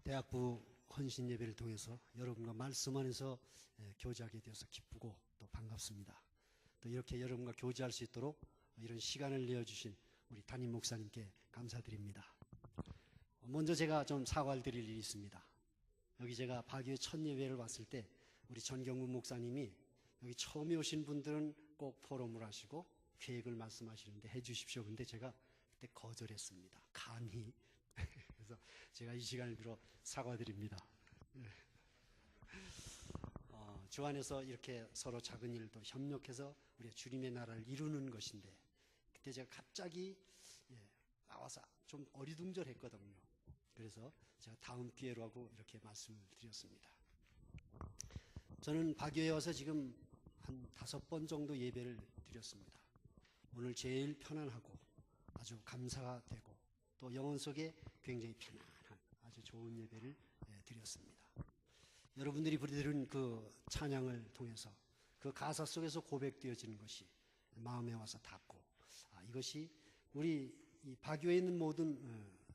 대학부 헌신 예배를 통해서 여러분과 말씀 안에서 교제하게 되어서 기쁘고 또 반갑습니다. 또 이렇게 여러분과 교제할 수 있도록 이런 시간을 내어주신 우리 담임 목사님께 감사드립니다. 먼저 제가 좀 사과를 드릴 일이 있습니다. 여기 제가 박유의 첫 예배를 왔을 때 우리 전경문 목사님이 여기 처음에 오신 분들은 꼭 포럼을 하시고 계획을 말씀하시는데 해주십시오. 근데 제가 그때 거절했습니다. 감히. 그래서 제가 이 시간을 빌어 사과드립니다. 주 안에서 이렇게 서로 작은 일도 협력해서 우리가 주님의 나라를 이루는 것인데 그때 제가 갑자기 나와서 좀 어리둥절했거든요. 그래서 제가 다음 기회로 하고 이렇게 말씀을 드렸습니다. 저는 박유에 와서 지금 한 5번 정도 예배를 드렸습니다. 오늘 제일 편안하고 아주 감사가 되고 또 영혼 속에 굉장히 편안한 아주 좋은 예배를 드렸습니다. 여러분들이 부르는 그 찬양을 통해서 그 가사 속에서 고백되어지는 것이 마음에 와서 닿고 이것이 우리 이 박유에 있는 모든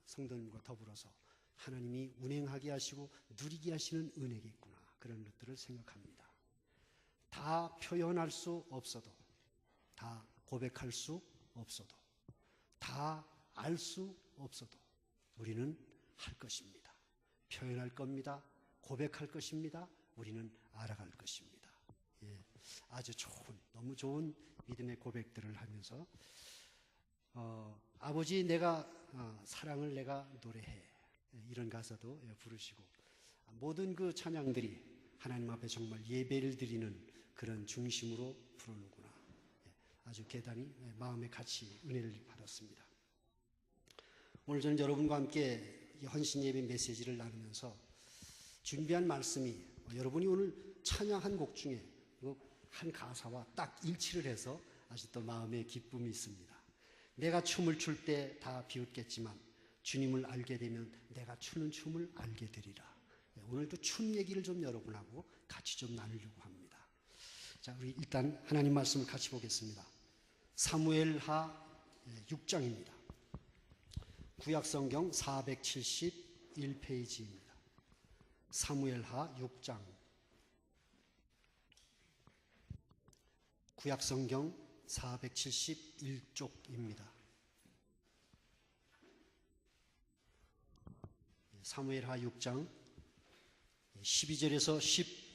성도님과 더불어서 하나님이 운행하게 하시고 누리게 하시는 은혜겠구나, 그런 것들을 생각합니다. 다 표현할 수 없어도, 다 고백할 수 없어도, 다 알 수 없어도 우리는 할 것입니다. 표현할 겁니다. 고백할 것입니다. 우리는 알아갈 것입니다. 아주 좋은, 너무 좋은 믿음의 고백들을 하면서 아버지 내가 사랑을 내가 노래해, 이런 가사도 부르시고 모든 그 찬양들이 하나님 앞에 정말 예배를 드리는 그런 중심으로 부르는구나. 아주 대단히 마음에 같이 은혜를 받았습니다. 오늘 저는 여러분과 함께 헌신 예배 메시지를 나누면서 준비한 말씀이 여러분이 오늘 찬양한 곡 중에 한 가사와 딱 일치를 해서 아직도 마음에 기쁨이 있습니다. 내가 춤을 출 때 다 비웃겠지만 주님을 알게 되면 내가 추는 춤을 알게 되리라. 오늘도 춤 얘기를 좀 여러분하고 같이 좀 나누려고 합니다. 자, 우리 일단 하나님 말씀을 같이 보겠습니다. 사무엘하 6장입니다. 구약성경 471페이지입니다. 사무엘하 6장. 구약성경 471쪽입니다. 사무엘하 6장 12절에서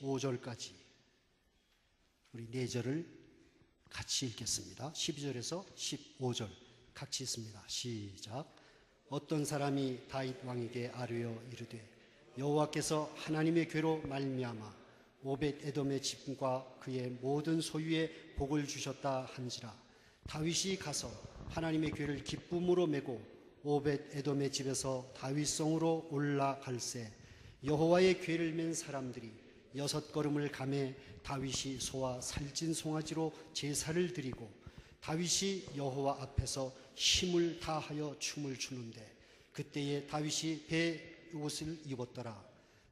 15절까지 우리 4절을 같이 읽겠습니다. 12절에서 15절 같이 읽습니다. 시작. 어떤 사람이 다윗 왕에게 아뢰어 이르되 여호와께서 하나님의 괴로 말미암아 오벳 에돔의 집과 그의 모든 소유에 복을 주셨다 한지라. 다윗이 가서 하나님의 괴를 기쁨으로 메고 오벳 에돔의 집에서 다윗성으로 올라갈새 여호와의 괴를 맨 사람들이 6걸음을 가매 다윗이 소와 살찐 송아지로 제사를 드리고 다윗이 여호와 앞에서 힘을 다하여 춤을 추는데 그때에 다윗이 배 옷을 입었더라.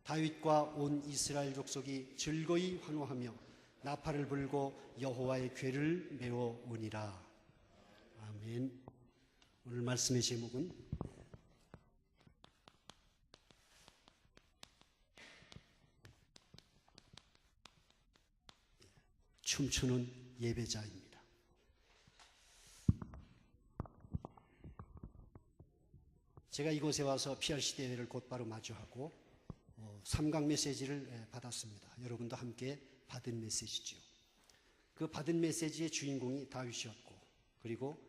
다윗과 온 이스라엘 족속이 즐거이 환호하며 나팔을 불고 여호와의 괴를 메워 오니라. 아멘. 오늘 말씀의 제목은 춤추는 예배자입니다. 제가 이곳에 와서 PRC 대회를 곧바로 마주하고 3강 메시지를 받았습니다. 여러분도 함께 받은 메시지죠. 그 받은 메시지의 주인공이 다윗이었고, 그리고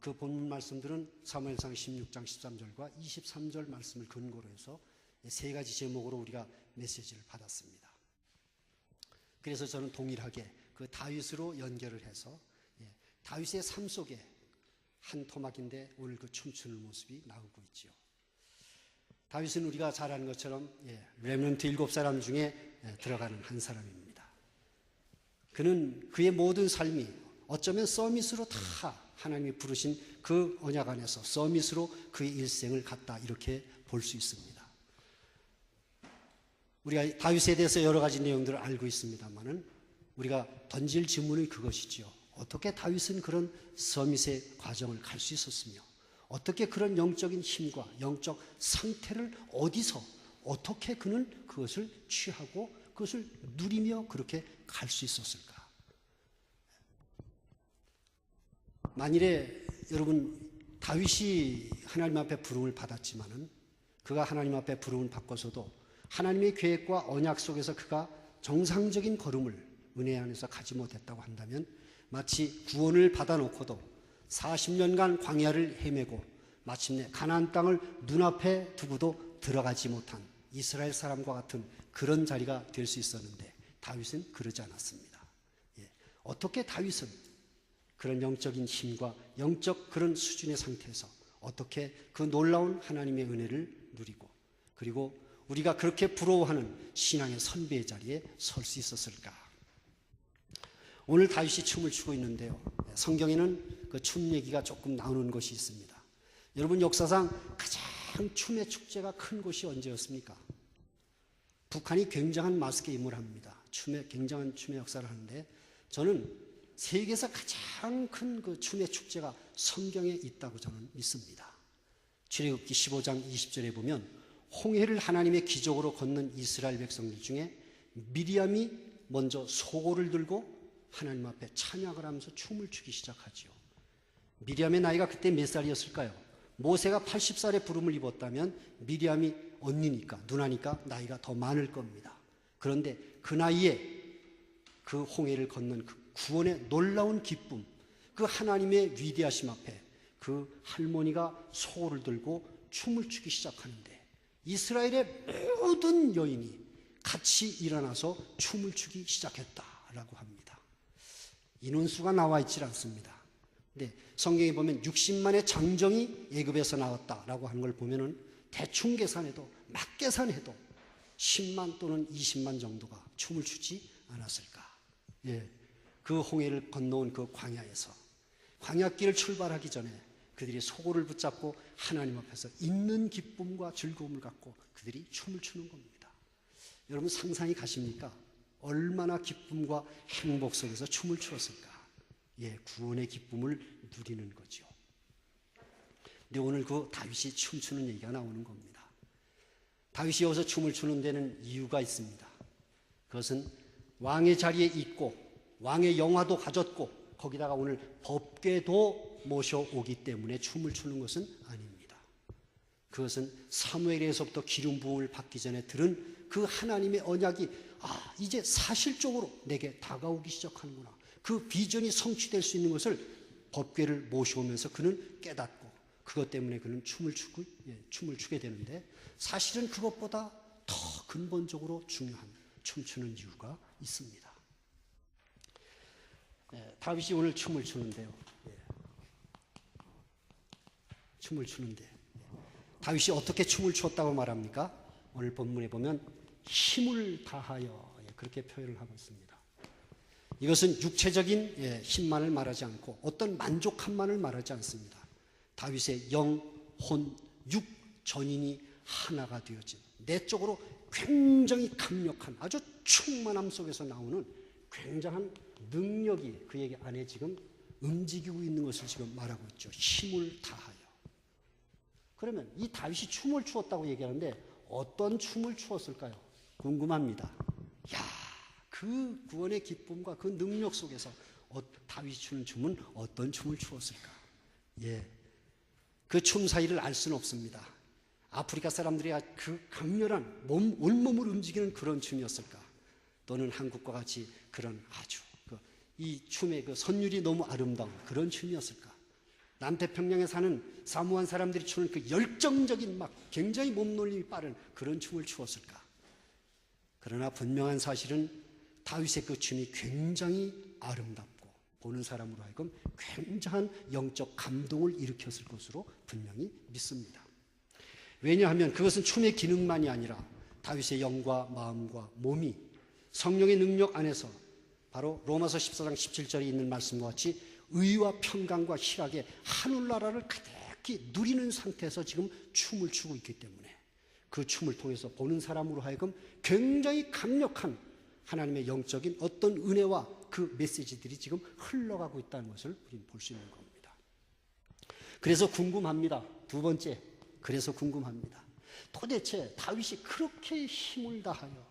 그 본문 말씀들은 사무엘상 16장 13절과 23절 말씀을 근거로 해서 3가지 제목으로 우리가 메시지를 받았습니다. 그래서 저는 동일하게 그 다윗으로 연결을 해서 다윗의 삶 속에 한 토막인데 오늘 그 춤추는 모습이 나오고 있죠. 다윗은 우리가 잘 아는 것처럼 렘넌트 7사람 중에 들어가는 한 사람입니다. 그는 그의 모든 삶이 어쩌면 서밋으로 다 하나님이 부르신 그 언약 안에서 서밋으로 그의 일생을 갔다, 이렇게 볼 수 있습니다. 우리가 다윗에 대해서 여러 가지 내용들을 알고 있습니다만은 우리가 던질 질문이 그것이지요. 어떻게 다윗은 그런 서밋의 과정을 갈 수 있었으며 어떻게 그런 영적인 힘과 영적 상태를 어디서 어떻게 그는 그것을 취하고 그것을 누리며 그렇게 갈 수 있었을까? 만일에 여러분 다윗이 하나님 앞에 부름을 받았지만은 그가 하나님 앞에 부름을 받고서도 하나님의 계획과 언약 속에서 그가 정상적인 걸음을 은혜 안에서 가지 못했다고 한다면 마치 구원을 받아놓고도 40년간 광야를 헤매고 마침내 가나안 땅을 눈앞에 두고도 들어가지 못한 이스라엘 사람과 같은 그런 자리가 될 수 있었는데 다윗은 그러지 않았습니다. 어떻게 다윗은 그런 영적인 힘과 영적 그런 수준의 상태에서 어떻게 그 놀라운 하나님의 은혜를 누리고 그리고 우리가 그렇게 부러워하는 신앙의 선배의 자리에 설 수 있었을까? 오늘 다윗이 춤을 추고 있는데요. 성경에는 그 춤 얘기가 조금 나오는 것이 있습니다. 여러분 역사상 가장 춤의 축제가 큰 곳이 언제였습니까? 북한이 굉장한 마스게임을 합니다. 굉장한 춤의 역사를 하는데 저는 세계에서 가장 큰 그 춤의 축제가 성경에 있다고 저는 믿습니다. 출애굽기 15장 20절에 보면 홍해를 하나님의 기적으로 걷는 이스라엘 백성들 중에 미리암이 먼저 소고를 들고 하나님 앞에 찬양을 하면서 춤을 추기 시작하지요. 미리암의 나이가 그때 몇 살이었을까요? 모세가 80살에 부름을 입었다면 미리암이 언니니까 누나니까 나이가 더 많을 겁니다. 그런데 그 나이에 그 홍해를 걷는 그 구원의 놀라운 기쁨, 그 하나님의 위대하심 앞에 그 할머니가 소를 들고 춤을 추기 시작하는데 이스라엘의 모든 여인이 같이 일어나서 춤을 추기 시작했다라고 합니다. 인원수가 나와 있질 않습니다. 근데 성경에 보면 60만의 장정이 애굽에서 나왔다라고 하는 걸 보면은 대충 계산해도 막 계산해도 10만 또는 20만 정도가 춤을 추지 않았을까? 그 홍해를 건너온 그 광야에서 광야길을 출발하기 전에 그들이 소고를 붙잡고 하나님 앞에서 있는 기쁨과 즐거움을 갖고 그들이 춤을 추는 겁니다. 여러분 상상이 가십니까? 얼마나 기쁨과 행복 속에서 춤을 추었을까? 구원의 기쁨을 누리는 거죠. 근데 오늘 그 다윗이 춤추는 얘기가 나오는 겁니다. 다윗이 여기서 춤을 추는 데는 이유가 있습니다. 그것은 왕의 자리에 있고 왕의 영화도 가졌고 거기다가 오늘 법궤도 모셔오기 때문에 춤을 추는 것은 아닙니다. 그것은 사무엘에서부터 기름 부음을 받기 전에 들은 그 하나님의 언약이 이제 사실적으로 내게 다가오기 시작하는구나. 그 비전이 성취될 수 있는 것을 법궤를 모셔오면서 그는 깨닫고 그것 때문에 그는 춤을 추게 되는데 사실은 그것보다 더 근본적으로 중요한 춤추는 이유가 있습니다. 다윗이 오늘 춤을 추는데요. 춤을 추는데 다윗이 어떻게 춤을 추었다고 말합니까? 오늘 본문에 보면 힘을 다하여 그렇게 표현을 하고 있습니다. 이것은 육체적인 힘만을 말하지 않고 어떤 만족함만을 말하지 않습니다. 다윗의 영, 혼, 육 전인이 하나가 되어진 내적으로 굉장히 강력한 아주 충만함 속에서 나오는 굉장한 능력이 그에게 안에 지금 움직이고 있는 것을 지금 말하고 있죠. 힘을 다하여. 그러면 이 다윗이 춤을 추었다고 얘기하는데 어떤 춤을 추었을까요? 궁금합니다. 그 구원의 기쁨과 그 능력 속에서 다윗이 추는 춤은 어떤 춤을 추었을까? 그 춤 사이를 알 수는 없습니다. 아프리카 사람들이 그 강렬한 온몸을 움직이는 그런 춤이었을까? 또는 한국과 같이 그런 아주 이 춤의 그 선율이 너무 아름다운 그런 춤이었을까? 남태평양에 사는 사모안 사람들이 추는 그 열정적인 막 굉장히 몸놀림이 빠른 그런 춤을 추었을까? 그러나 분명한 사실은 다윗의 그 춤이 굉장히 아름답고 보는 사람으로 하여금 굉장한 영적 감동을 일으켰을 것으로 분명히 믿습니다. 왜냐하면 그것은 춤의 기능만이 아니라 다윗의 영과 마음과 몸이 성령의 능력 안에서 바로 로마서 14장 17절에 있는 말씀과 같이 의와 평강과 희락의 하늘나라를 가득히 누리는 상태에서 지금 춤을 추고 있기 때문에 그 춤을 통해서 보는 사람으로 하여금 굉장히 강력한 하나님의 영적인 어떤 은혜와 그 메시지들이 지금 흘러가고 있다는 것을 우리는 볼 수 있는 겁니다. 그래서 궁금합니다. 두 번째, 그래서 궁금합니다. 도대체 다윗이 그렇게 힘을 다하여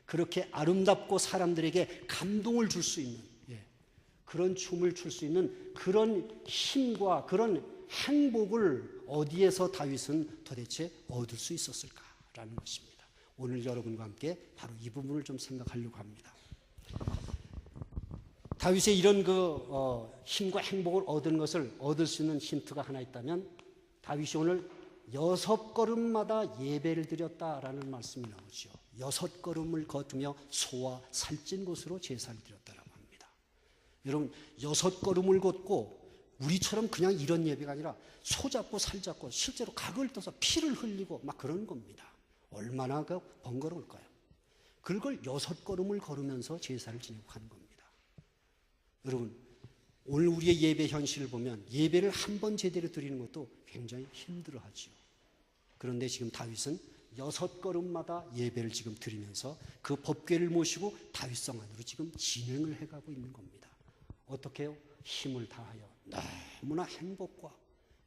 그렇게 아름답고 사람들에게 감동을 줄 수 있는 그런 춤을 출 수 있는 그런 힘과 그런 행복을 어디에서 다윗은 도대체 얻을 수 있었을까라는 것입니다. 오늘 여러분과 함께 바로 이 부분을 좀 생각하려고 합니다. 다윗의 이런 힘과 행복을 얻은 것을 얻을 수 있는 힌트가 하나 있다면 다윗이 오늘 6걸음마다 예배를 드렸다라는 말씀이 나오죠. 6걸음을 걷으며 소와 살찐 곳으로 제사를 드렸다라고 합니다. 여러분 6걸음을 걷고 우리처럼 그냥 이런 예배가 아니라 소 잡고 살 잡고 실제로 각을 떠서 피를 흘리고 막 그런 겁니다. 얼마나 번거로울까요? 그걸 6걸음을 걸으면서 제사를 지내고 하는 겁니다. 여러분 오늘 우리의 예배 현실을 보면 예배를 한 번 제대로 드리는 것도 굉장히 힘들어하죠. 그런데 지금 다윗은 6걸음마다 예배를 지금 드리면서 그 법궤를 모시고 다윗성 안으로 지금 진행을 해가고 있는 겁니다. 어떻게 해요? 힘을 다하여 너무나 행복과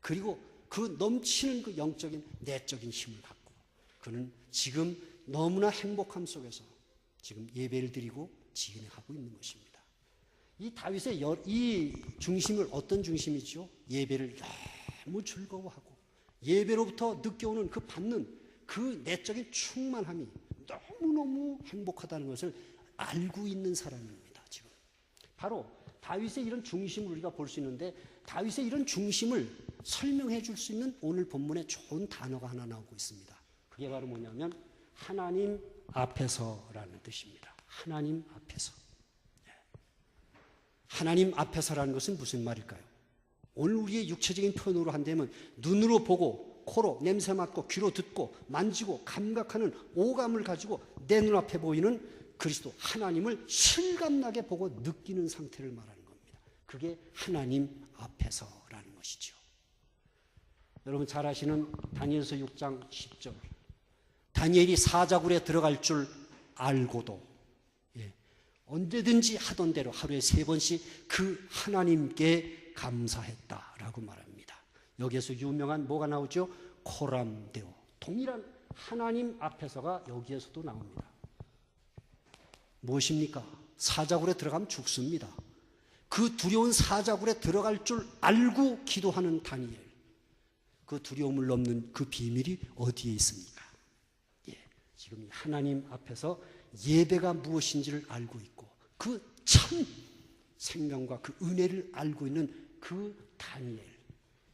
그리고 그 넘치는 그 영적인 내적인 힘을 갖고 그는 지금 너무나 행복함 속에서 지금 예배를 드리고 진행하고 있는 것입니다. 이 다윗의 이 중심을 어떤 중심이죠? 예배를 너무 즐거워하고 예배로부터 느껴오는 그 받는 그 내적인 충만함이 너무너무 행복하다는 것을 알고 있는 사람입니다. 지금 바로 다윗의 이런 중심을 우리가 볼 수 있는데 다윗의 이런 중심을 설명해 줄 수 있는 오늘 본문에 좋은 단어가 하나 나오고 있습니다. 그게 바로 뭐냐면 하나님 앞에서라는 뜻입니다. 하나님 앞에서. 하나님 앞에서라는 것은 무슨 말일까요? 오늘 우리의 육체적인 표현으로 한다면 눈으로 보고 코로 냄새 맡고 귀로 듣고 만지고 감각하는 오감을 가지고 내 눈앞에 보이는 그리스도 하나님을 실감나게 보고 느끼는 상태를 말하는 겁니다. 그게 하나님 앞에서라는 것이죠. 여러분 잘 아시는 다니엘서 6장 10절 다니엘이 사자굴에 들어갈 줄 알고도 언제든지 하던 대로 하루에 3번씩 그 하나님께 감사했다라고 말합니다. 여기에서 유명한 뭐가 나오죠? 코람데오. 동일한 하나님 앞에서가 여기에서도 나옵니다. 무엇입니까? 사자굴에 들어가면 죽습니다. 그 두려운 사자굴에 들어갈 줄 알고 기도하는 다니엘. 그 두려움을 넘는 그 비밀이 어디에 있습니까? 지금 하나님 앞에서 예배가 무엇인지를 알고 있고 그 참 생명과 그 은혜를 알고 있는 그 다니엘,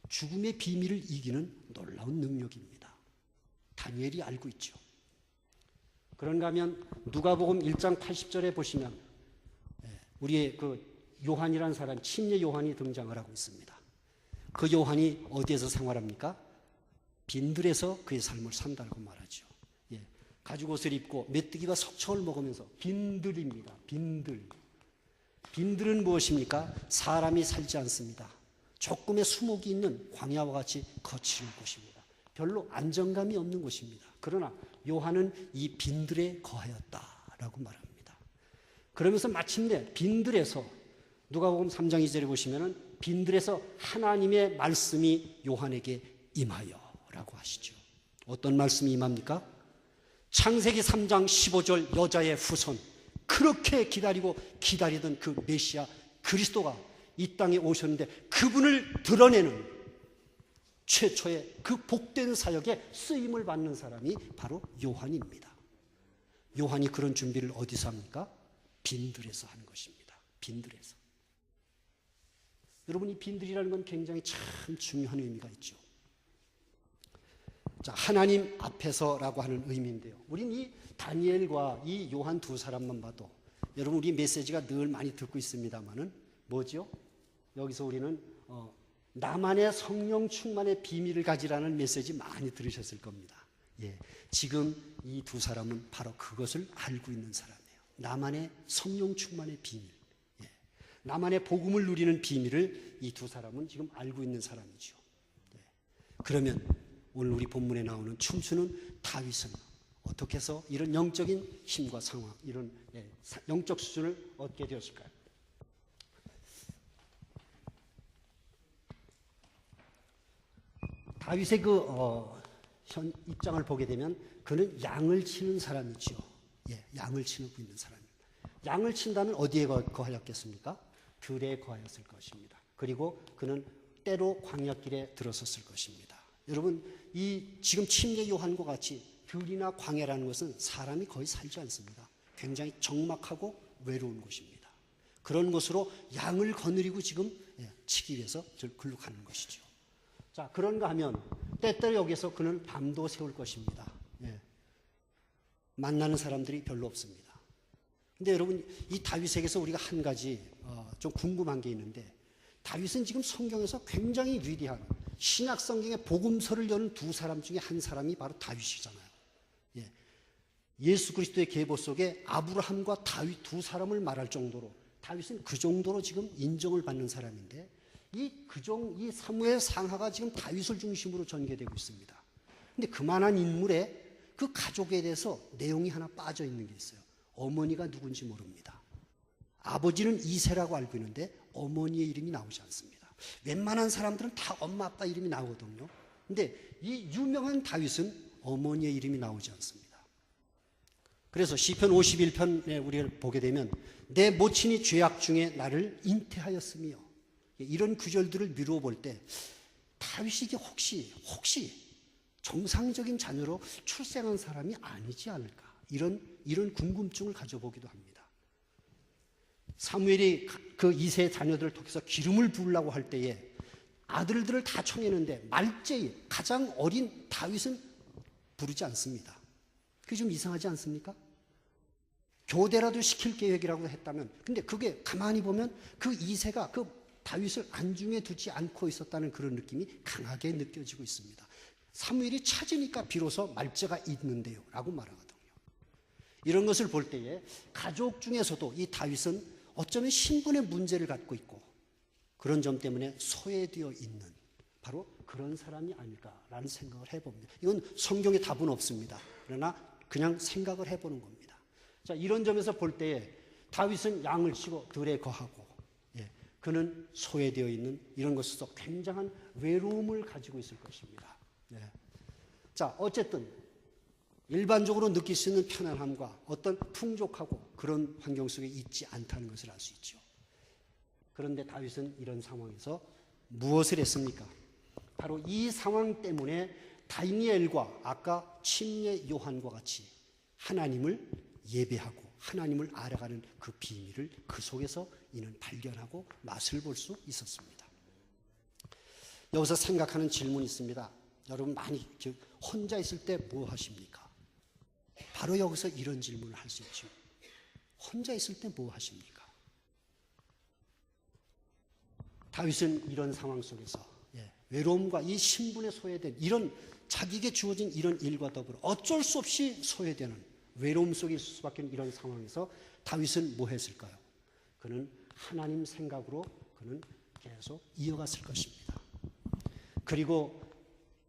죽음의 비밀을 이기는 놀라운 능력입니다. 다니엘이 알고 있죠. 그런가 하면 누가복음 1장 80절에 보시면 우리의 그 요한이라는 사람, 침례 요한이 등장을 하고 있습니다. 그 요한이 어디에서 생활합니까? 빈들에서 그의 삶을 산다고 말하죠. 가죽옷을 입고 메뚜기와 석청을 먹으면서 빈들입니다. 빈들은 무엇입니까? 사람이 살지 않습니다. 조금의 수목이 있는 광야와 같이 거칠은 곳입니다. 별로 안정감이 없는 곳입니다. 그러나 요한은 이 빈들에 거하였다라고 말합니다. 그러면서 마침내 빈들에서 누가복음 3장 2절에 보시면은 빈들에서 하나님의 말씀이 요한에게 임하여라고 하시죠. 어떤 말씀이 임합니까? 창세기 3장 15절 여자의 후손, 그렇게 기다리던 그 메시아 그리스도가 이 땅에 오셨는데 그분을 드러내는 최초의 그 복된 사역에 쓰임을 받는 사람이 바로 요한입니다. 요한이 그런 준비를 어디서 합니까? 빈들에서 하는 것입니다. 빈들에서. 여러분, 이 빈들이라는 건 굉장히 참 중요한 의미가 있죠. 자, 하나님 앞에서라고 하는 의미인데요. 우린 이 다니엘과 이 요한 두 사람만 봐도 여러분 우리 메시지가 늘 많이 듣고 있습니다만은 뭐죠? 여기서 우리는 나만의 성령 충만의 비밀을 가지라는 메시지 많이 들으셨을 겁니다. 지금 이 두 사람은 바로 그것을 알고 있는 사람이에요. 나만의 성령 충만의 비밀, 나만의 복음을 누리는 비밀을 이 두 사람은 지금 알고 있는 사람이죠. 그러면 오늘 우리 본문에 나오는 춤추는 다윗은 어떻게 해서 이런 영적인 힘과 상황, 이런 영적 수준을 얻게 되었을까요? 다윗의 그 현 입장을 보게 되면 그는 양을 치는 사람이죠. 예, 양을 치고 있는 사람입니다. 양을 친다면 어디에 거하였겠습니까? 들에 거하였을 것입니다. 그리고 그는 때로 광야길에 들어섰을 것입니다. 여러분, 이 지금 침례 요한과 같이 들이나 광야라는 것은 사람이 거의 살지 않습니다. 굉장히 적막하고 외로운 곳입니다. 그런 곳으로 양을 거느리고 지금 치기 위해서 글로 가는 것이죠. 자, 그런가 하면 때때로 여기서 그는 밤도 세울 것입니다. 예. 만나는 사람들이 별로 없습니다. 근데 여러분, 이 다윗에게서 우리가 한 가지 좀 궁금한 게 있는데, 다윗은 지금 성경에서 굉장히 위대한 신약 성경의 복음서를 여는 두 사람 중에 한 사람이 바로 다윗이잖아요. 예. 예수 그리스도의 계보 속에 아브라함과 다윗 두 사람을 말할 정도로 다윗은 그 정도로 지금 인정을 받는 사람인데, 이 사무엘 상하가 지금 다윗을 중심으로 전개되고 있습니다. 근데 그만한 인물의 그 가족에 대해서 내용이 하나 빠져 있는 게 있어요. 어머니가 누군지 모릅니다. 아버지는 이세라고 알고 있는데 어머니의 이름이 나오지 않습니다. 웬만한 사람들은 다 엄마 아빠 이름이 나오거든요. 근데 이 유명한 다윗은 어머니의 이름이 나오지 않습니다. 그래서 시편 51편에 우리를 보게 되면 내 모친이 죄악 중에 나를 잉태하였으며, 이런 구절들을 미루어 볼 때 다윗이 이게 혹시 정상적인 자녀로 출생한 사람이 아니지 않을까, 이런 궁금증을 가져보기도 합니다. 사무엘이 그 이세 자녀들을 통해서 기름을 부으려고 할 때에 아들들을 다 청했는데 말제이 가장 어린 다윗은 부르지 않습니다. 그게 좀 이상하지 않습니까? 교대라도 시킬 계획이라고 했다면, 근데 그게 가만히 보면 그 이세가 그 다윗을 안중에 두지 않고 있었다는 그런 느낌이 강하게 느껴지고 있습니다. 사무엘이 찾으니까 비로소 말제가 있는데요 라고 말하거든요. 이런 것을 볼 때에 가족 중에서도 이 다윗은 어쩌면 신분의 문제를 갖고 있고 그런 점 때문에 소외되어 있는 바로 그런 사람이 아닐까라는 생각을 해봅니다. 이건 성경에 답은 없습니다. 그러나 그냥 생각을 해보는 겁니다. 자, 이런 점에서 볼 때에 다윗은 양을 치고 들에 거하고, 그는 소외되어 있는 이런 것에서 굉장한 외로움을 가지고 있을 것입니다. 자, 어쨌든 일반적으로 느낄 수 있는 편안함과 어떤 풍족하고 그런 환경 속에 있지 않다는 것을 알 수 있죠. 그런데 다윗은 이런 상황에서 무엇을 했습니까? 바로 이 상황 때문에 다니엘과 아까 침례 요한과 같이 하나님을 예배하고 하나님을 알아가는 그 비밀을 그 속에서 이는 발견하고 맛을 볼 수 있었습니다. 여기서 생각하는 질문이 있습니다. 여러분 많이 혼자 있을 때 뭐 하십니까? 바로 여기서 이런 질문을 할 수 있죠. 혼자 있을 때 뭐 하십니까? 다윗은 이런 상황 속에서 외로움과 이 신분에 소외된 이런 자기에게 주어진 이런 일과 더불어 어쩔 수 없이 소외되는 외로움 속에 있을 수밖에 없는 이런 상황에서 다윗은 뭐 했을까요? 그는 하나님 생각으로 그는 계속 이어갔을 것입니다. 그리고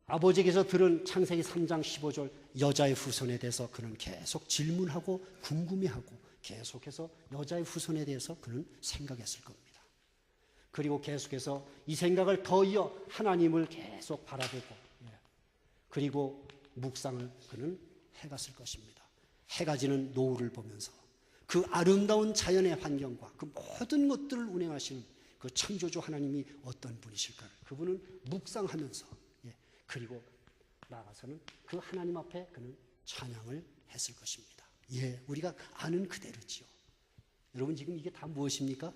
아버지에게서 들은 창세기 3장 15절 여자의 후손에 대해서 그는 계속 질문하고 궁금해하고 계속해서 여자의 후손에 대해서 그는 생각했을 겁니다. 그리고 계속해서 이 생각을 더 이어 하나님을 계속 바라보고, 그리고 묵상을 그는 해갔을 것입니다. 해가 지는 노을을 보면서 그 아름다운 자연의 환경과 그 모든 것들을 운행하시는 그 창조주 하나님이 어떤 분이실까를 그분은 묵상하면서, 그리고 나아가서는 그 하나님 앞에 그는 찬양을 했을 것입니다. 우리가 아는 그대로지요. 여러분 지금 이게 다 무엇입니까?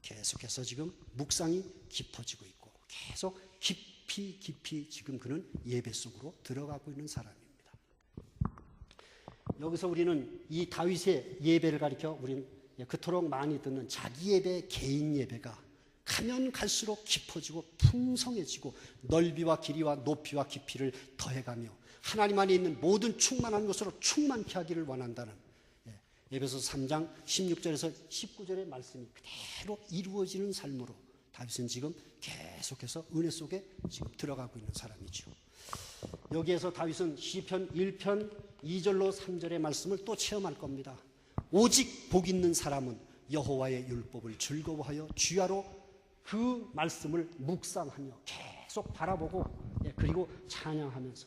계속해서 지금 묵상이 깊어지고 있고 계속 깊이 지금 그는 예배 속으로 들어가고 있는 사람입니다. 여기서 우리는 이 다윗의 예배를 가리켜 우리는 그토록 많이 듣는 자기 예배, 개인 예배가 가면 갈수록 깊어지고 풍성해지고 넓이와 길이와 높이와 깊이를 더해가며 하나님 안에 있는 모든 충만한 것으로 충만케 하기를 원한다는 에베소서 3장 16절에서 19절의 말씀이 그대로 이루어지는 삶으로 다윗은 지금 계속해서 은혜 속에 지금 들어가고 있는 사람이죠. 여기에서 다윗은 시편 1편 2절로 3절의 말씀을 또 체험할 겁니다. 오직 복 있는 사람은 여호와의 율법을 즐거워하여 주야로 그 말씀을 묵상하며 계속 바라보고, 그리고 찬양하면서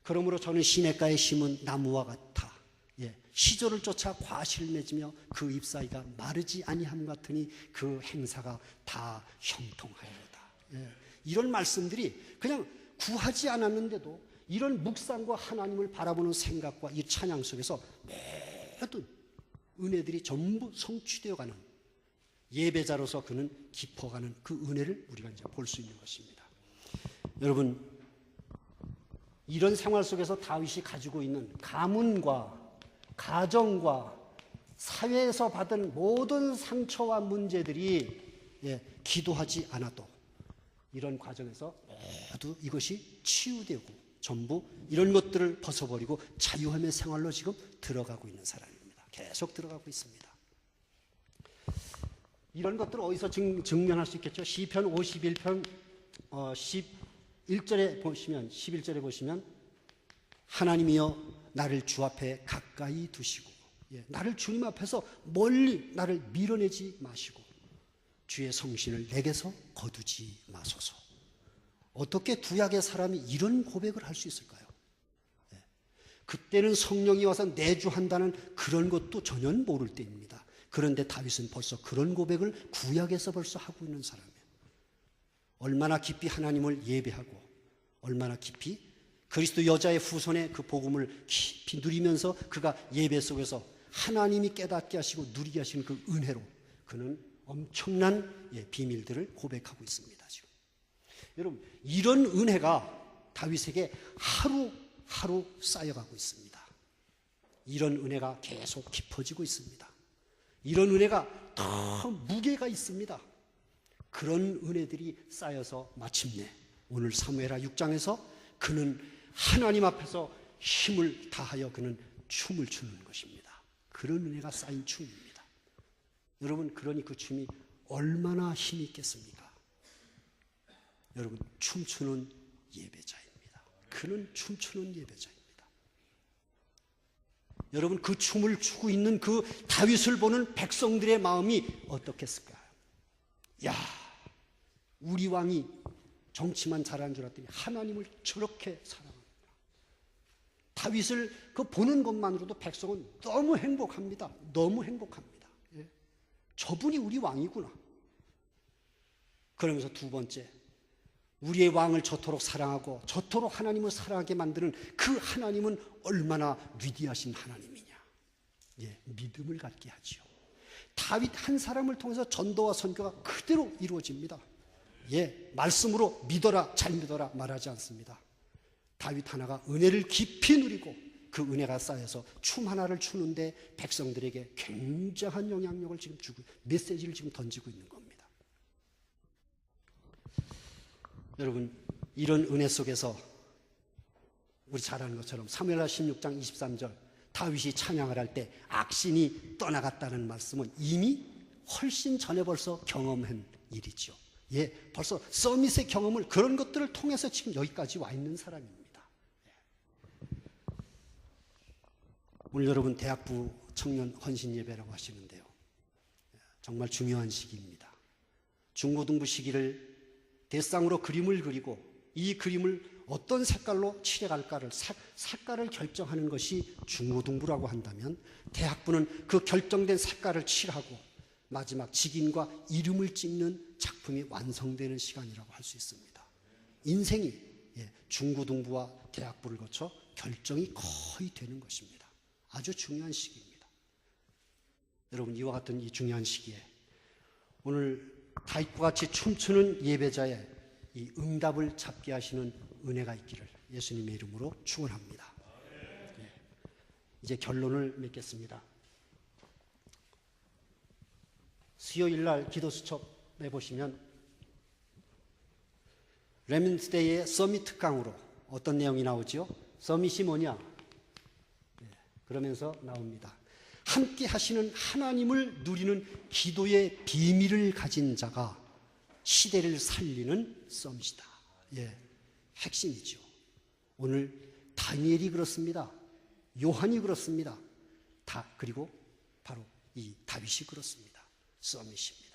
그러므로 저는 시냇가에 심은 나무와 같아. 시조를 쫓아 과실을 맺으며 그 잎사이가 마르지 아니함 같으니 그 행사가 다 형통하리로다. 이런 말씀들이 그냥 구하지 않았는데도 이런 묵상과 하나님을 바라보는 생각과 이 찬양 속에서 모든 은혜들이 전부 성취되어가는, 예배자로서 그는 깊어가는 그 은혜를 우리가 이제 볼 수 있는 것입니다. 여러분, 이런 생활 속에서 다윗이 가지고 있는 가문과 가정과 사회에서 받은 모든 상처와 문제들이 기도하지 않아도 이런 과정에서 모두 이것이 치유되고 전부 이런 것들을 벗어버리고 자유함의 생활로 지금 들어가고 있는 사람입니다. 계속 들어가고 있습니다. 이런 것들을 어디서 증명할 수 있겠죠? 시편 51편 11절에 보시면 하나님이여 나를 주 앞에 가까이 두시고, 나를 주님 앞에서 멀리 나를 밀어내지 마시고 주의 성신을 내게서 거두지 마소서. 어떻게 구약의 사람이 이런 고백을 할 수 있을까요? 그때는 성령이 와서 내주한다는 그런 것도 전혀 모를 때입니다. 그런데 다윗은 벌써 그런 고백을 구약에서 벌써 하고 있는 사람이에요. 얼마나 깊이 하나님을 예배하고 얼마나 깊이 그리스도 여자의 후손의 그 복음을 깊이 누리면서 그가 예배 속에서 하나님이 깨닫게 하시고 누리게 하시는 그 은혜로 그는 엄청난 비밀들을 고백하고 있습니다. 지금 여러분, 이런 은혜가 다윗에게 하루하루 쌓여가고 있습니다. 이런 은혜가 계속 깊어지고 있습니다. 이런 은혜가 더 무게가 있습니다. 그런 은혜들이 쌓여서 마침내 오늘 사무엘하 6장에서 그는 하나님 앞에서 힘을 다하여 그는 춤을 추는 것입니다. 그런 은혜가 쌓인 춤입니다. 여러분, 그러니 그 춤이 얼마나 힘이 있겠습니까? 여러분, 춤추는 예배자입니다. 그는 춤추는 예배자입니다. 여러분, 그 춤을 추고 있는 그 다윗을 보는 백성들의 마음이 어떻겠을까요? 야, 우리 왕이 정치만 잘하는 줄 알았더니 하나님을 저렇게 사랑합니다. 다윗을 그 보는 것만으로도 백성은 너무 행복합니다. 너무 행복합니다. 저분이 우리 왕이구나. 그러면서 두 번째, 우리의 왕을 저토록 사랑하고 저토록 하나님을 사랑하게 만드는 그 하나님은 얼마나 위대하신 하나님이냐. 믿음을 갖게 하지요. 다윗 한 사람을 통해서 전도와 선교가 그대로 이루어집니다. 말씀으로 믿어라, 잘 믿어라 말하지 않습니다. 다윗 하나가 은혜를 깊이 누리고 그 은혜가 쌓여서 춤 하나를 추는데 백성들에게 굉장한 영향력을 지금 주고 메시지를 지금 던지고 있는 겁니다. 여러분, 이런 은혜 속에서 우리 잘 아는 것처럼 사무엘하 16장 23절 다윗이 찬양을 할 때 악신이 떠나갔다는 말씀은 이미 훨씬 전에 벌써 경험한 일이죠. 벌써 서밋의 경험을 그런 것들을 통해서 지금 여기까지 와 있는 사람입니다. 오늘 여러분 대학부 청년 헌신 예배라고 하시는데요. 정말 중요한 시기입니다. 중고등부 시기를 대상으로 그림을 그리고 이 그림을 어떤 색깔로 칠해갈까를 색깔을 결정하는 것이 중고등부라고 한다면 대학부는 그 결정된 색깔을 칠하고 마지막 직인과 이름을 찍는 작품이 완성되는 시간이라고 할 수 있습니다. 인생이 중고등부와 대학부를 거쳐 결정이 거의 되는 것입니다. 아주 중요한 시기입니다. 여러분, 이와 같은 이 중요한 시기에 오늘 다윗과 같이 춤추는 예배자의 이 응답을 잡게 하시는 은혜가 있기를 예수님의 이름으로 축원합니다. 이제 결론을 맺겠습니다. 수요일날 기도 수첩에 보시면 레민스데이의 서밋 특강으로 어떤 내용이 나오죠? 서밋이 뭐냐? 그러면서 나옵니다. 함께 하시는 하나님을 누리는 기도의 비밀을 가진 자가 시대를 살리는 서밋이다. 핵심이죠. 오늘 다니엘이 그렇습니다. 요한이 그렇습니다. 그리고 바로 이 다윗이 그렇습니다. 서밋입니다.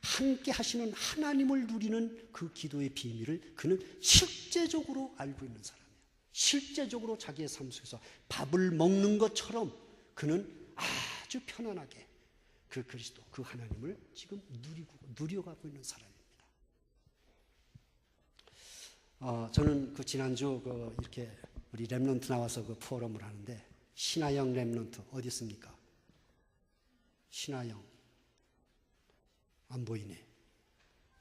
함께 하시는 하나님을 누리는 그 기도의 비밀을 그는 실제적으로 알고 있는 사람이에요. 실제적으로 자기의 삶 속에서 밥을 먹는 것처럼 그는 아주 편안하게 그 그리스도, 그 하나님을 지금 누려가고 있는 사람입니다. 저는 그 지난주 이렇게 우리 렘넌트 나와서 그 포럼을 하는데, 신하영 렘넌트 어디 있습니까? 신하영 안 보이네.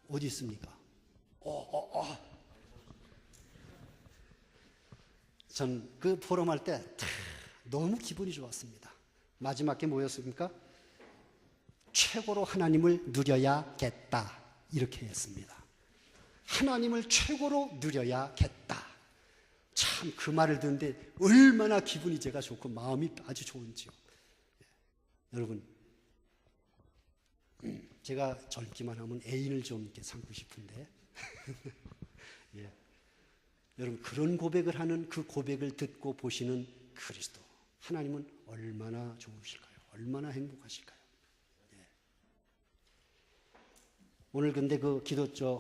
어디 있습니까? 전 그 포럼 할 때 너무 기분이 좋았습니다. 마지막에 뭐였습니까? 최고로 하나님을 누려야겠다, 이렇게 했습니다. 하나님을 최고로 누려야겠다. 참 그 말을 듣는데 얼마나 기분이 제가 좋고 마음이 아주 좋은지요. 여러분, 제가 젊기만 하면 애인을 좀 이렇게 삼고 싶은데 예. 여러분, 그런 고백을 하는, 그 고백을 듣고 보시는 그리스도 하나님은 얼마나 좋으실까요? 얼마나 행복하실까요? 예. 오늘 근데 그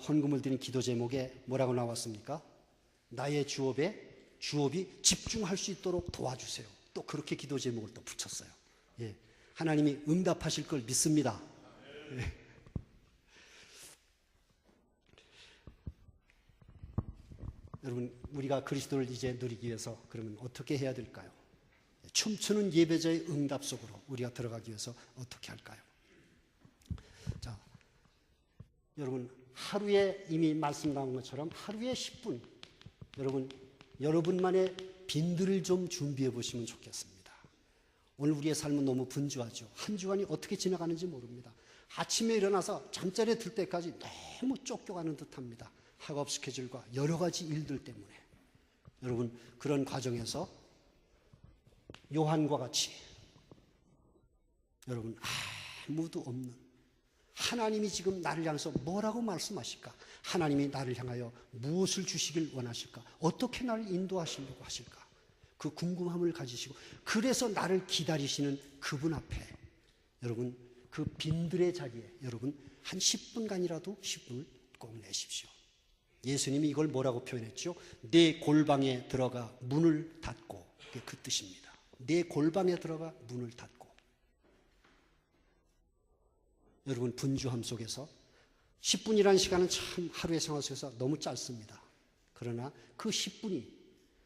헌금을 드린 기도 제목에 뭐라고 나왔습니까? 나의 주업이 집중할 수 있도록 도와주세요. 또 그렇게 기도 제목을 또 붙였어요. 예. 하나님이 응답하실 걸 믿습니다. 예. 여러분, 우리가 그리스도를 이제 누리기 위해서 그러면 어떻게 해야 될까요? 춤추는 예배자의 응답 속으로 우리가 들어가기 위해서 어떻게 할까요? 자, 여러분, 하루에 이미 말씀 나온 것처럼 하루에 10분, 여러분만의 빈들을 좀 준비해 보시면 좋겠습니다. 오늘 우리의 삶은 너무 분주하죠. 한 주간이 어떻게 지나가는지 모릅니다. 아침에 일어나서 잠자리에 들 때까지 너무 쫓겨가는 듯합니다. 학업 스케줄과 여러 가지 일들 때문에. 여러분, 그런 과정에서 요한과 같이 여러분, 아무도 없는 하나님이 지금 나를 향해서 뭐라고 말씀하실까? 하나님이 나를 향하여 무엇을 주시길 원하실까? 어떻게 나를 인도하시려고 하실까? 그 궁금함을 가지시고, 그래서 나를 기다리시는 그분 앞에 여러분, 그 빈들의 자리에 여러분 한 10분간이라도 10분을 꼭 내십시오. 예수님이 이걸 뭐라고 표현했죠? 내 골방에 들어가 문을 닫고, 그게 그 뜻입니다. 내 골방에 들어가 문을 닫고. 여러분, 분주함 속에서 10분이라는 시간은 참 하루의 생활 속에서 너무 짧습니다. 그러나 그 10분이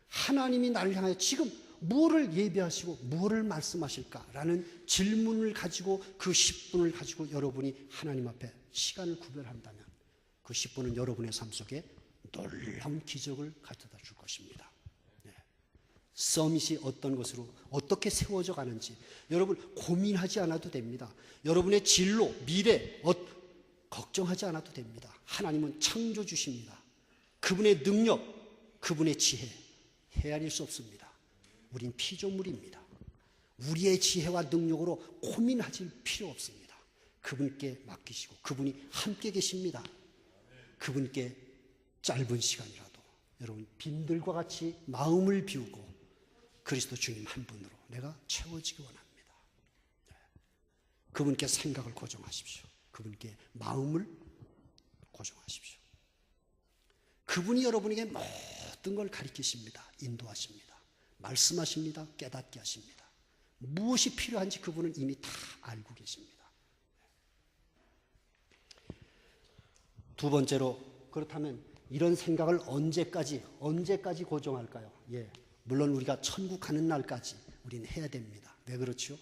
하나님이 나를 향하여 지금 무엇을 예배하시고 무엇을 말씀하실까라는 질문을 가지고 그 10분을 가지고 여러분이 하나님 앞에 시간을 구별한다면 그 10분은 여러분의 삶 속에 놀라운 기적을 가져다 줄 것입니다. 네. 서밋이 어떤 것으로 어떻게 세워져 가는지 여러분 고민하지 않아도 됩니다. 여러분의 진로, 미래 걱정하지 않아도 됩니다. 하나님은 창조주십니다. 그분의 능력, 그분의 지혜 헤아릴 수 없습니다. 우린 피조물입니다. 우리의 지혜와 능력으로 고민하실 필요 없습니다. 그분께 맡기시고 그분이 함께 계십니다. 그분께 짧은 시간이라도 여러분 빈들과 같이 마음을 비우고 그리스도 주님 한 분으로 내가 채워지기 원합니다. 그분께 생각을 고정하십시오. 그분께 마음을 고정하십시오. 그분이 여러분에게 모든 걸 가르치십니다. 인도하십니다. 말씀하십니다. 깨닫게 하십니다. 무엇이 필요한지 그분은 이미 다 알고 계십니다. 두 번째로, 그렇다면 이런 생각을 언제까지 고정할까요? 예, 물론 우리가 천국 가는 날까지 우리는 해야 됩니다. 왜 그렇죠?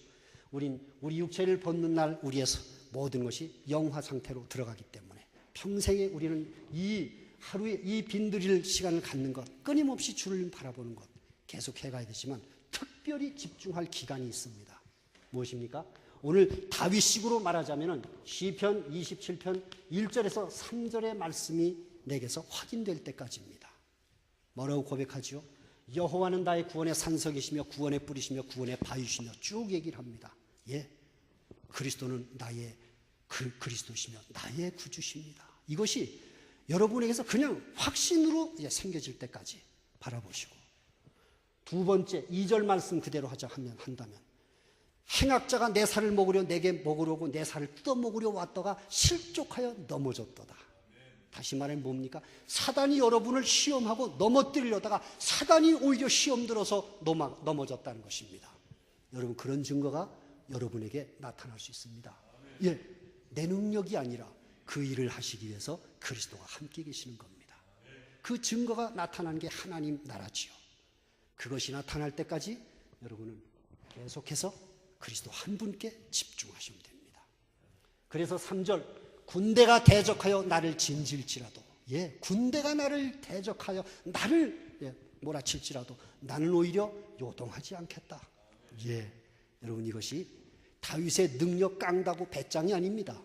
우리 육체를 벗는 날 우리의 모든 것이 영화 상태로 들어가기 때문에 평생에 우리는 이 하루에 이 빈들일 시간을 갖는 것, 끊임없이 주를 바라보는 것 계속 해가야 되지만 특별히 집중할 기간이 있습니다. 무엇입니까? 오늘 다윗식으로 말하자면 시편 27편 1절에서 3절의 말씀이 내게서 확인될 때까지입니다. 뭐라고 고백하지요? 여호와는 나의 구원의 산석이시며 구원의 뿌리시며 구원의 바위시며 쭉 얘기를 합니다. 예, 그리스도는 나의 그리스도시며 나의 구주십니다. 이것이 여러분에게서 그냥 확신으로 생겨질 때까지 바라보시고, 두 번째 2절 말씀 그대로 한다면 행악자가 내 살을 먹으려 내게 먹으려고 내 살을 뜯어먹으려 왔다가 실족하여 넘어졌도다. 다시 말해 뭡니까? 사단이 여러분을 시험하고 넘어뜨리려다가 사단이 오히려 시험 들어서 넘어졌다는 것입니다. 여러분, 그런 증거가 여러분에게 나타날 수 있습니다. 예, 내 능력이 아니라 그 일을 하시기 위해서 그리스도가 함께 계시는 겁니다. 그 증거가 나타나는 게 하나님 나라지요. 그것이 나타날 때까지 여러분은 계속해서 그리스도 한 분께 집중하시면 됩니다. 그래서 3절, 군대가 대적하여 나를 진질지라도, 군대가 나를 대적하여 나를 몰아칠지라도 나는 오히려 요동하지 않겠다. 여러분, 이것이 다윗의 능력 깡다구 배짱이 아닙니다.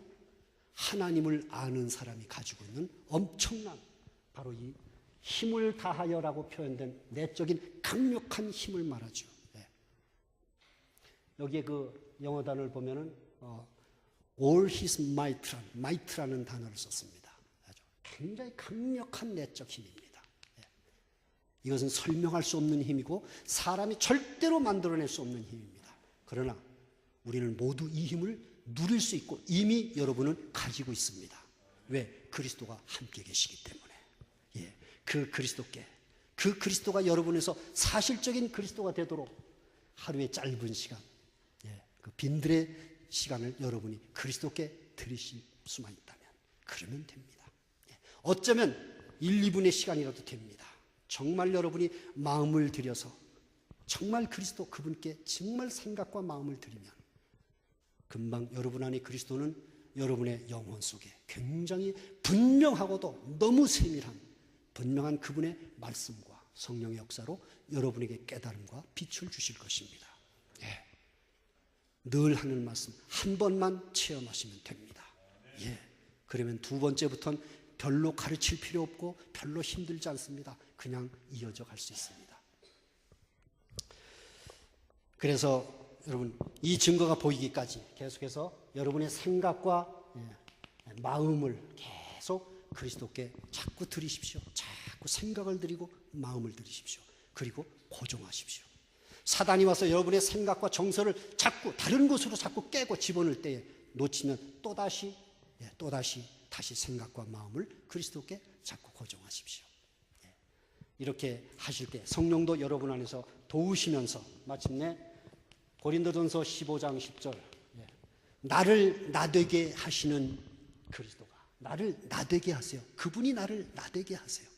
하나님을 아는 사람이 가지고 있는 엄청난, 바로 이 힘을 다하여라고 표현된 내적인 강력한 힘을 말하죠. 여기에 그 영어 단어를 보면은 all his might라는 단어를 썼습니다. 아주 굉장히 강력한 내적 힘입니다. 이것은 설명할 수 없는 힘이고 사람이 절대로 만들어낼 수 없는 힘입니다. 그러나 우리는 모두 이 힘을 누릴 수 있고 이미 여러분은 가지고 있습니다. 왜? 그리스도가 함께 계시기 때문에. 그 그리스도께, 그 그리스도가 여러분에서 사실적인 그리스도가 되도록 하루의 짧은 시간, 그 빈들의 시간을 여러분이 그리스도께 드리실 수만 있다면 그러면 됩니다. 어쩌면 1, 2분의 시간이라도 됩니다. 정말 여러분이 마음을 들여서 정말 그리스도 그분께 정말 생각과 마음을 들이면 금방 여러분 안에 그리스도는 여러분의 영혼 속에 굉장히 분명하고도 너무 세밀한 분명한 그분의 말씀과 성령의 역사로 여러분에게 깨달음과 빛을 주실 것입니다. 늘 하는 말씀 한 번만 체험하시면 됩니다. 그러면 두 번째부터는 별로 가르칠 필요 없고 별로 힘들지 않습니다. 그냥 이어져 갈 수 있습니다. 그래서 여러분, 이 증거가 보이기까지 계속해서 여러분의 생각과 마음을 계속 그리스도께 자꾸 드리십시오. 자꾸 생각을 드리고 마음을 드리십시오. 그리고 고정하십시오. 사단이 와서 여러분의 생각과 정서를 자꾸 다른 곳으로 자꾸 깨고 집어넣을 때에 놓치면 또다시 다시 생각과 마음을 그리스도께 자꾸 고정하십시오. 이렇게 하실 때 성령도 여러분 안에서 도우시면서 마침내 고린도전서 15장 10절, 나를 나되게 하시는 그리스도가 나를 나되게 하세요. 그분이 나를 나되게 하세요.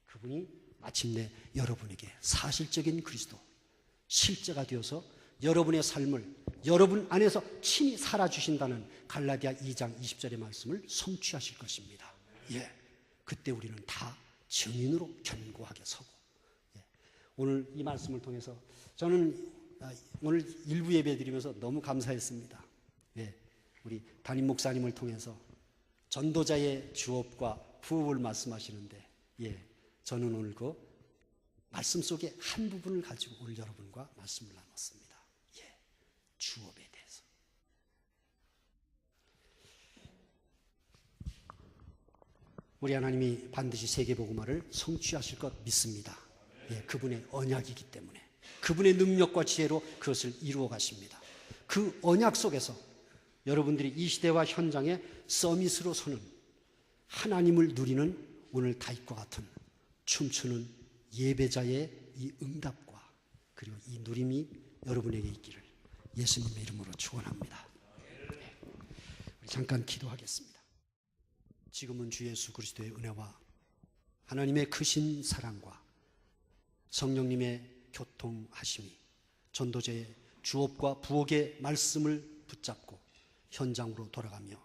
그분이 마침내 여러분에게 사실적인 그리스도, 실제가 되어서 여러분의 삶을 여러분 안에서 친히 살아주신다는 갈라디아 2장 20절의 말씀을 성취하실 것입니다. 그때 우리는 다 증인으로 견고하게 서고, 오늘 이 말씀을 통해서 저는 오늘 일부 예배 드리면서 너무 감사했습니다. 우리 담임 목사님을 통해서 전도자의 주업과 부업을 말씀하시는데, 저는 오늘 그 말씀 속에 한 부분을 가지고 오늘 여러분과 말씀을 나눴습니다. 주업에 대해서. 우리 하나님이 반드시 세계복음화를 성취하실 것 믿습니다. 그분의 언약이기 때문에 그분의 능력과 지혜로 그것을 이루어 가십니다. 그 언약 속에서 여러분들이 이 시대와 현장에 서밋으로 서는, 하나님을 누리는 오늘 다윗과 같은 춤추는 예배자의 이 응답과 그리고 이 누림이 여러분에게 있기를 예수님의 이름으로 축원합니다. 우리 잠깐 기도하겠습니다. 지금은 주 예수 그리스도의 은혜와 하나님의 크신 사랑과 성령님의 교통하심이 전도자의 주업과 부업의 말씀을 붙잡고 현장으로 돌아가며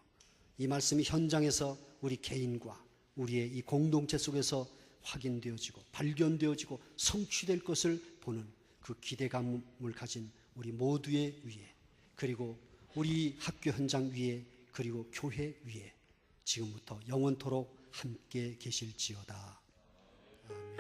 이 말씀이 현장에서 우리 개인과 우리의 이 공동체 속에서 확인되어지고 발견되어지고 성취될 것을 보는 그 기대감을 가진 우리 모두의 위에, 그리고 우리 학교 현장 위에, 그리고 교회 위에 지금부터 영원토록 함께 계실지어다. 아멘.